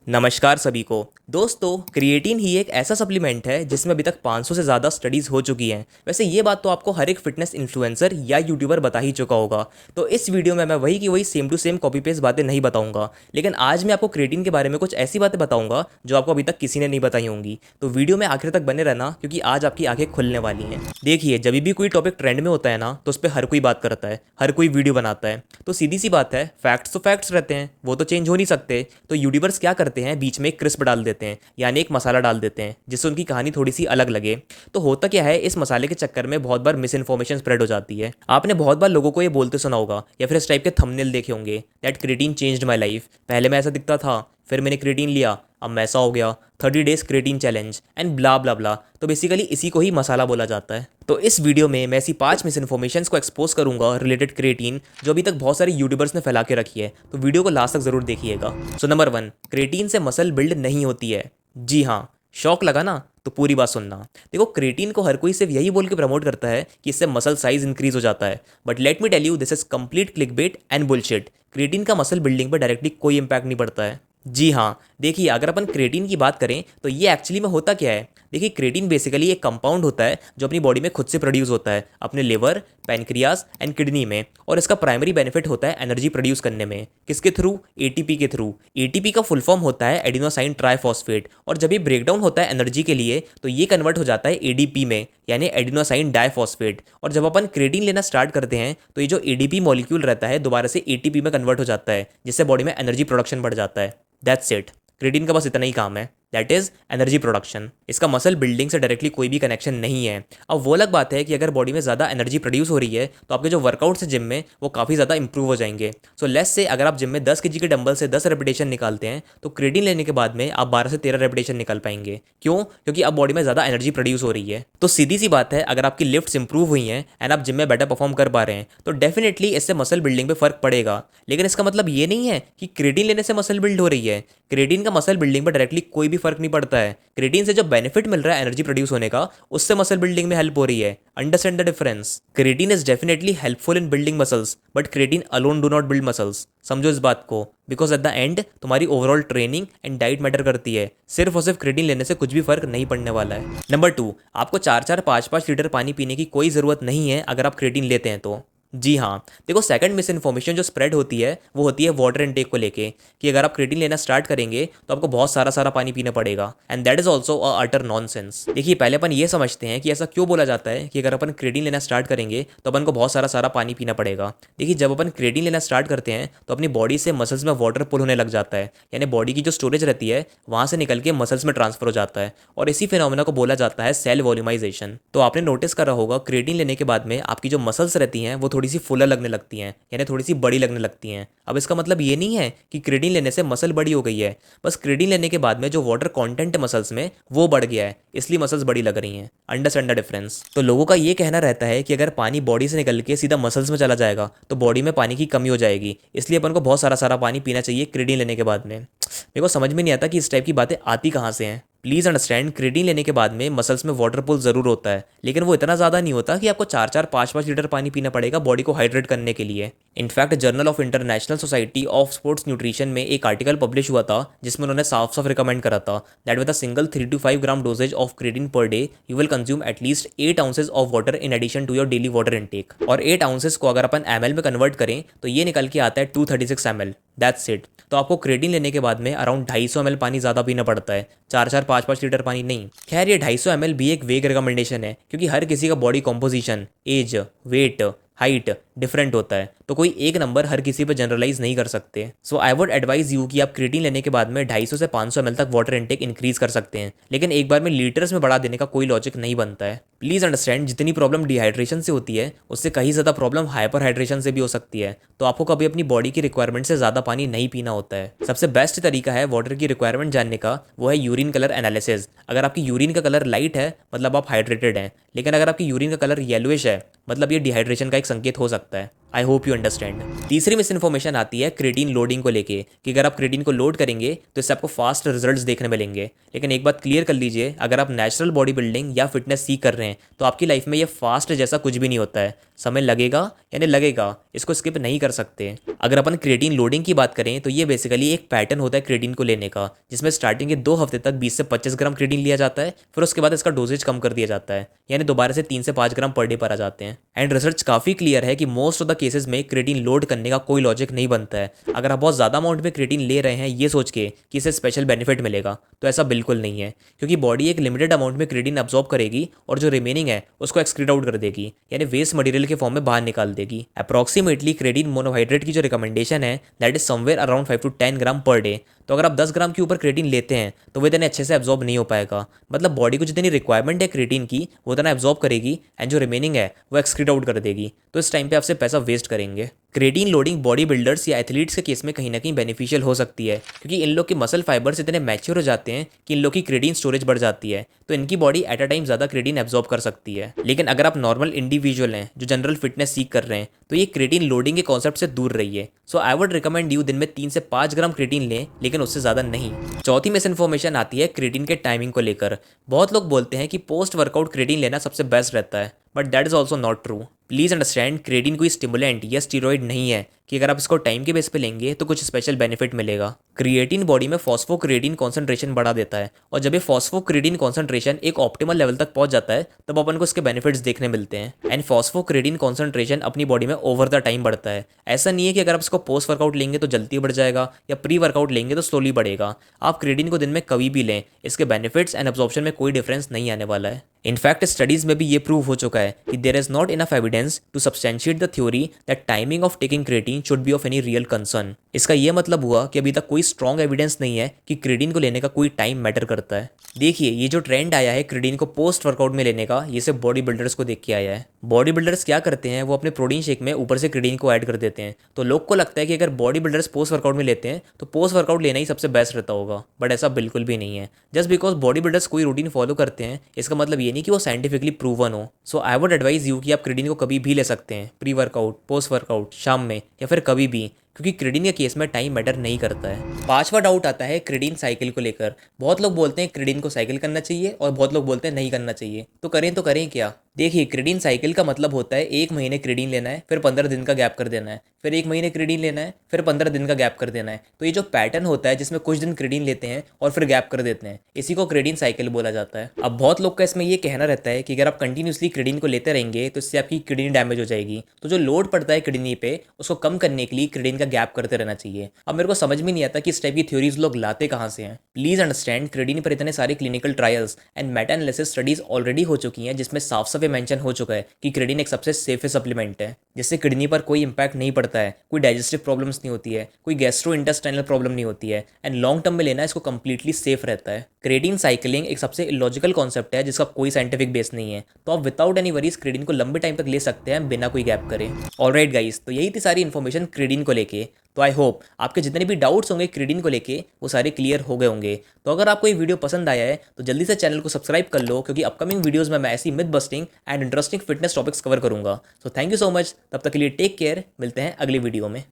नमस्कार सभी को। दोस्तों, क्रिएटिन ही एक ऐसा सप्लीमेंट है जिसमें अभी तक 500 से ज़्यादा स्टडीज़ हो चुकी हैं। वैसे ये बात तो आपको हर एक फिटनेस इन्फ्लुएंसर या यूट्यूबर बता ही चुका होगा। तो इस वीडियो में मैं वही की वही same to same copy paste बातें नहीं बताऊंगा, लेकिन आज मैं आपको क्रिएटिन के बारे में कुछ ऐसी बातें बताऊंगा जो आपको अभी तक किसी ने नहीं बताई होंगी। तो वीडियो में आखिर तक बने रहना, क्योंकि आज आपकी आंखें खुलने वाली हैं। देखिए, जब भी कोई टॉपिक ट्रेंड में होता है ना, तो उस पर हर कोई बात करता है, हर कोई वीडियो बनाता है। तो सीधी सी बात है, फैक्ट्स तो फैक्ट्स रहते हैं, वो तो चेंज हो नहीं सकते। तो यूट्यूबर्स क्या करते हैं, बीच में एक क्रिस्प डाल देते हैं, यानी एक मसाला डाल देते हैं जिससे उनकी कहानी थोड़ी सी अलग लगे। तो होता क्या है, इस मसाले के चक्कर में बहुत बार मिस इन्फॉर्मेशन स्प्रेड हो जाती है। आपने बहुत बार लोगों को ये बोलते सुना होगा या फिर इस टाइप के थंबनेल देखे होंगे, that creatine changed my life. पहले मैं ऐसा दिखता था, फिर मैंने क्रिएटिन लिया, अब मैं ऐसा हो गया, 30 days creatine challenge and blah blah blah. तो बेसिकली इसी को ही मसाला बोला जाता है। तो इस वीडियो में मैं ऐसी 5 मिस इन्फॉर्मेशन को एक्सपोज करूंगा रिलेटेड क्रिएटिन, जो अभी तक बहुत सारे यूट्यूबर्स ने फैला के रखी है। तो वीडियो को लास्ट तक जरूर देखिएगा। सो नंबर 1, क्रिएटिन से मसल बिल्ड नहीं होती है। जी हाँ, शौक लगा ना? तो पूरी बात सुनना। देखो, क्रिएटिन को हर कोई सिर्फ यही बोल के प्रमोट करता है कि इससे मसल साइज इंक्रीज हो जाता है, but let me tell you, this is complete clickbait and bullshit. Creatine का मसल बिल्डिंग पर डायरेक्टली कोई इंपैक्ट नहीं पड़ता है। जी हाँ, देखिए, अगर अपन क्रिएटिन की बात करें तो ये एक्चुअली में होता क्या है। देखिए, क्रिएटिन बेसिकली एक कंपाउंड होता है जो अपनी बॉडी में खुद से प्रोड्यूस होता है, अपने लिवर, पैनक्रियाज एंड किडनी में। और इसका प्राइमरी बेनिफिट होता है एनर्जी प्रोड्यूस करने में। किसके थ्रू? एटीपी के थ्रू। एटीपी का फुल फॉर्म होता है एडिनोसाइन ट्राइफॉस्फेट, और जब ये ब्रेकडाउन होता है एनर्जी के लिए तो ये कन्वर्ट हो जाता है एडीपी में, यानी एडिनोसाइन डाइफॉस्फेट। और जब अपन क्रिएटिन लेना स्टार्ट करते हैं तो ये जो एडीपी मॉलिक्यूल रहता है दोबारा से एटीपी में कन्वर्ट हो जाता है, जिससे बॉडी में एनर्जी प्रोडक्शन बढ़ जाता है। That's it. क्रिएटिन का बस इतना ही काम है, दैट इज एनर्जी प्रोडक्शन। इसका मसल बिल्डिंग से डायरेक्टली कोई भी कनेक्शन नहीं है। अब वो अलग बात है कि अगर बॉडी में ज़्यादा एनर्जी प्रोड्यूस हो रही है तो आपके जो वर्कआउट्स है जिम में वो काफ़ी ज़्यादा इंप्रूव हो जाएंगे। सो लेट्स से अगर आप जिम में 10 केजी के डंबल से 10 रेपिटेशन निकालते हैं तो क्रिएटिन लेने के बाद में आप 12 से 13 रेपिटेशन निकाल पाएंगे। क्यों? क्योंकि अब बॉडी में ज़्यादा एनर्जी प्रोड्यूस हो रही है। तो सीधी सी बात है, अगर आपकी लिफ्ट्स इंप्रूव हुई हैं एंड आप जिम में बेटर परफॉर्म कर पा रहे हैं तो डेफिनेटली इससे मसल बिल्डिंग में फर्क पड़ेगा। लेकिन इसका मतलब ये नहीं है कि क्रिएटिन लेने से मसल बिल्ड हो रही है। क्रिएटिन का मसल बिल्डिंग पर डायरेक्टली कोई भी फर्क नहीं पड़ता है। क्रिएटिन से जो बेनिफिट मिल रहा है एनर्जी प्रोड्यूस होने का, उससे मसल बिल्डिंग में हेल्प हो रही है। Understand the difference. Creatine is definitely helpful in building muscles, but creatine alone do not build muscles. समझो इस बात को, बिकॉज एट द एंड तुम्हारी overall training and diet matter करती है। सिर्फ और सिर्फ क्रिएटिन लेने से कुछ भी फर्क नहीं पड़ने वाला है। नंबर 2, आपको 4-4, 5-5 लीटर पानी पीने की कोई ज़रूरत नहीं है अगर आप क्रिएटिन लेते हैं तो। जी हाँ, देखो, सेकंड मिस इन्फॉर्मेशन जो स्प्रेड होती है वो होती है वाटर इनटेक को लेके, कि अगर आप क्रिएटिन लेना स्टार्ट करेंगे तो आपको बहुत सारा सारा पानी पीना पड़ेगा, and that is also a utter nonsense. देखिए, पहले अपन ये समझते हैं कि ऐसा क्यों बोला जाता है कि अगर अपन क्रिएटिन लेना स्टार्ट करेंगे तो अपन को बहुत सारा सारा पानी पीना पड़ेगा। देखिए, जब अपन क्रिएटिन लेना स्टार्ट करते हैं तो अपनी बॉडी से मसल्स में वाटर पुल होने लग जाता है, यानी बॉडी की जो स्टोरेज रहती है वहाँ से निकल के मसल्स में ट्रांसफर हो जाता है, और इसी फिनोमेना को बोला जाता है सेल वॉल्यूमाइजेशन। तो आपने नोटिस करा होगा, क्रिएटिन लेने के बाद में आपकी जो मसल्स रहती हैं वो थोड़ी सी फुलर लगने लगती हैं, यानी थोड़ी सी बड़ी लगने लगती हैं। अब इसका मतलब ये नहीं है कि क्रिएटिन लेने से मसल बड़ी हो गई है, बस क्रिएटिन लेने के बाद में जो वाटर कंटेंट मसल्स में वो बढ़ गया है, इसलिए मसल्स बड़ी लग रही हैं। Understand the difference. तो लोगों का ये कहना रहता है कि अगर पानी बॉडी से निकल के सीधा मसल्स में चला जाएगा तो बॉडी में पानी की कमी हो जाएगी, इसलिए अपन को बहुत सारा सारा पानी पीना चाहिए क्रिएटिन लेने के बाद में। मेरे को समझ में नहीं आता कि इस टाइप की बातें आती कहाँ से हैं। प्लीज़ अंडरस्टैंड, क्रिएटिन लेने के बाद में मसल्स में वाटर पुल ज़रूर होता है, लेकिन वो इतना ज़्यादा नहीं होता कि आपको 4-4, 5-5 लीटर पानी पीना पड़ेगा बॉडी को हाइड्रेट करने के लिए। In fact journal of international society of sports nutrition में एक आर्टिकल पब्लिश हुआ था जिसमें उन्होंने साफ साफ रिकमेंड करा था that with a single 3 to 5 gram dosages of creatine per day you will consume at least 8 ounces of water in addition to your daily water intake. और 8 ounces को अगर अपन ml में कन्वर्ट करें तो ये निकल के आता है 236 ml। That's it. तो आपको क्रिएटिन लेने के बाद में अराउंड 250 ml पानी ज़्यादा पीना पड़ता है, 4-4, 5-5 लीटर पानी नहीं। खैर, ये 250 ml भी एक वेग रिकमेंडेशन है, क्योंकि हर किसी का body composition, age, weight, height different होता है, तो कोई एक नंबर हर किसी पर जनरलाइज नहीं कर सकते। सो आई वुड एडवाइज यू कि आप क्रिएटिन लेने के बाद में 250 से 500 ml तक वाटर इनटेक इंक्रीज कर सकते हैं, लेकिन एक बार में लीटर्स में बढ़ा देने का कोई लॉजिक नहीं बनता है। प्लीज़ अंडरस्टैंड, जितनी प्रॉब्लम डिहाइड्रेशन से होती है उससे कहीं ज़्यादा प्रॉब्लम हाइपर हाइड्रेशन से भी हो सकती है। तो आपको कभी अपनी बॉडी की रिक्वायरमेंट से ज़्यादा पानी नहीं पीना होता है। सबसे बेस्ट तरीका है वाटर की रिक्वायरमेंट जानने का, वो है यूरिन कलर एनालिसिस। अगर आपकी यूरिन का कलर लाइट है मतलब आप हाइड्रेटेड हैं, लेकिन अगर आपकी यूरिन का कलर येलोइश है मतलब ये डिहाइड्रेशन का एक संकेत हो सकता है। I hope you understand. तीसरी मिस इन्फॉर्मेशन आती है क्रेटीन लोडिंग को लेके कि अगर आप क्रेटीन को लोड करेंगे तो इससे आपको फास्ट रिजल्ट्स देखने मिलेंगे। लेकिन एक बात क्लियर कर लीजिए, अगर आप नेचुरल बॉडी बिल्डिंग या फिटनेस सीख कर रहे हैं तो आपकी लाइफ में ये फास्ट जैसा कुछ भी नहीं होता है। समय लगेगा यानी लगेगा, इसको स्किप नहीं कर सकते। अगर अपन क्रेटीन लोडिंग की बात करें तो ये बेसिकली एक पैटर्न होता है क्रेटीन को लेने का, जिसमें स्टार्टिंग के 2 हफ्ते तक 20 से 25 ग्राम क्रेटीन लिया जाता है, फिर उसके बाद इसका डोजेज कम कर दिया जाता है, यानी दोबारा से 3 से 5 ग्राम पर डे पर आ जाते हैं। एंड रिसर्च काफ़ी क्लियर है कि मोस्ट ऑफ द केसेस में क्रेटीन लोड करने का कोई लॉजिक नहीं बनता है। अगर आप बहुत ज़्यादा अमाउंट में क्रेटीन ले रहे हैं ये सोच के कि इससे स्पेशल बेनिफिट मिलेगा, तो ऐसा बिल्कुल नहीं है, क्योंकि बॉडी एक लिमिटेड अमाउंट में क्रेटीन अब्जॉर्ब करेगी और जो रिमेनिंग है उसको एक्सक्रीट आउट कर देगी, यानी वेस्ट मटेरियल के फॉर्म में बाहर निकाल देगी। अप्रॉक्सीमेटली क्रेटीन मोनोहाइड्रेट की जो रिकमेंडेशन है that is somewhere around 5 to 10 gram per day. तो अगर आप 10 ग्राम के ऊपर क्रेटीन लेते हैं तो वो इतने अच्छे से एब्जॉर्ब नहीं हो पाएगा। मतलब बॉडी को जितनी रिक्वायरमेंट है क्रेटीन की वो इतना एब्जॉर्ब करेगी एंड जो रिमेनिंग है वो एक्सक्रीट आउट कर देगी। तो इस टाइम पे आपसे पैसा वेस्ट करेंगे। क्रेटीन लोडिंग बॉडी बिल्डर्स या एथलीट्स के केस में कहीं ना कहीं बेनिफिशियल हो सकती है, क्योंकि इन लोग के मसल फाइबर्स इतने मैच्योर हो जाते हैं कि इन लोग की क्रेटीन स्टोरेज बढ़ जाती है, तो इनकी बॉडी एट अ टाइम ज़्यादा क्रेटीन एब्जॉर्ब कर सकती है। लेकिन अगर आप नॉर्मल इंडिविजुअल हैं जो जनरल फिटनेस सीख कर रहे हैं तो ये क्रेटीन लोडिंग के कॉन्सेप्ट से दूर रहिए। सो आई वुड रिकमेंड यू दिन में 3 से 5 ग्राम क्रेटीन लें, लेकिन उससे ज़्यादा नहीं। चौथी मिस इन्फॉर्मेशन आती है क्रेटीन के टाइमिंग को लेकर। बहुत लोग बोलते हैं कि पोस्ट वर्कआउट क्रेटीन लेना सबसे बेस्ट रहता है, but that is also not true. Please understand, creatine कोई स्टिमुलेंट या स्टीरॉइड नहीं है कि अगर आप इसको टाइम के बेस पे लेंगे तो कुछ स्पेशल बेनिफिट मिलेगा। क्रिएटिन बॉडी में फॉस्फोक्रिएटिन कॉन्सेंट्रेशन बढ़ा देता है, और जब ये फॉस्फोक्रिएटिन कॉन्सेंट्रेशन एक ऑप्टिमल लेवल तक पहुंच जाता है तब अपन को इसके बेनिफिट्स देखने मिलते हैं। एंड फॉस्फोक्रिएटिन कॉन्सेंट्रेशन अपनी बॉडी में ओवर द टाइम बढ़ता है। ऐसा नहीं है कि अगर आप इसको पोस्ट वर्कआउट लेंगे तो जल्दी बढ़ जाएगा या प्री वर्कआउट लेंगे तो स्लोली बढ़ेगा। आप क्रेटीन को दिन में कभी भी लें, इसके बेनिफिट्स एंड एब्जॉर्प्शन में कोई डिफरेंस नहीं आने वाला है। इनफैक्ट स्टडीज में भी ये प्रूव हो चुका है कि there is not enough evidence to substantiate the theory that timing of taking creatine should be of any real concern. इसका ये मतलब हुआ कि अभी तक कोई स्ट्रॉन्ग एविडेंस नहीं है कि क्रेटीन को लेने का कोई टाइम मैटर करता है। देखिए, ये जो ट्रेंड आया है क्रेटीन को पोस्ट वर्कआउट में लेने का, ये सिर्फ बॉडी बिल्डर्स को देख के आया है। बॉडी बिल्डर्स क्या करते हैं, वो अपने प्रोटीन शेक में ऊपर से क्रेटीन को ऐड कर देते हैं। तो लोग को लगता है कि अगर बॉडी बिल्डर्स पोस्ट वर्कआउट में लेते हैं तो पोस्ट वर्कआउट लेना ही सबसे बेस्ट रहता होगा, बट ऐसा बिल्कुल भी नहीं है। जस्ट बिकॉज बॉडी बिल्डर्स कोई रूटीन फॉलो करते हैं इसका मतलब ये नहीं कि वो साइंटिफिकली प्रूवन हो। सो आई वुड एडवाइज यू कि आप क्रेटीन को कभी भी ले सकते हैं, प्री वर्कआउट, पोस्ट वर्कआउट, शाम में या फिर कभी भी, क्योंकि क्रेटीन के केस में टाइम मैटर नहीं करता है। पांचवा डाउट आता है क्रेटीन साइकिल को लेकर। बहुत लोग बोलते हैं क्रेटीन को साइकिल करना चाहिए और बहुत लोग बोलते हैं नहीं करना चाहिए। तो करें क्या? देखिए, क्रेटीन साइकिल का मतलब होता है 1 महीने क्रेटीन लेना है, फिर 15 दिन का गैप कर देना है, फिर 1 महीने क्रेटीन लेना है, फिर 15 दिन का गैप कर देना है। तो ये जो पैटर्न होता है जिसमें कुछ दिन क्रेटीन लेते हैं और फिर गैप कर देते हैं, इसी को क्रेटीन साइकिल बोला जाता है। अब बहुत लोग का इसमें ये कहना रहता है कि अगर आप कंटिन्यूसली क्रेटीन को लेते रहेंगे तो इससे आपकी किडनी डैमेज हो जाएगी। तो जो लोड पड़ता है किडनी पे उसको कम करने के लिए क्रेटीन का गैप करते रहना चाहिए। अब मेरे को समझ में नहीं आता कि इस टाइप की थ्योरीज लोग लाते कहाँ से हैं। प्लीज अंडरस्टैंड, क्रेटीन पर इतने सारे clinical trials and Meta analysis studies already हो चुकी हैं जिसमें साफ साफ मेंशन हो चुका है कि क्रेटीन एक सबसे सेफेस्ट सप्लीमेंट है, जिससे किडनी पर कोई इंपैक्ट नहीं पड़ता है, कोई डाइजेस्टिव प्रॉब्लम्स नहीं होती है, कोई गैस्ट्रो इंटेस्टाइनल प्रॉब्लम नहीं होती है, एंड लॉन्ग टर्म में लेना इसको कंप्लीटली सेफ रहता है। क्रेटीन साइकिलिंग एक सबसे इलॉजिकल कॉन्सेप्ट है जिसका कोई साइंटिफिक बेस नहीं है। तो आप विदाउट एनी वरीज क्रेटीन को लंबे टाइम तक ले सकते हैं बिना कोई गैप करे। ऑलराइट गाइस, तो यही थी सारी इन्फॉर्मेशन क्रेटीन को लेके। तो आई होप आपके जितने भी डाउट्स होंगे क्रेटीन को लेके वो सारे क्लियर हो गए होंगे। तो अगर आपको ये वीडियो पसंद आया है तो जल्दी से चैनल को सब्सक्राइब कर लो, क्योंकि अपकमिंग वीडियोस में मैं ऐसी myth busting and interesting fitness topics cover करूंगा। So thank you so much. तब तक के लिए टेक केयर, मिलते हैं अगली वीडियो में।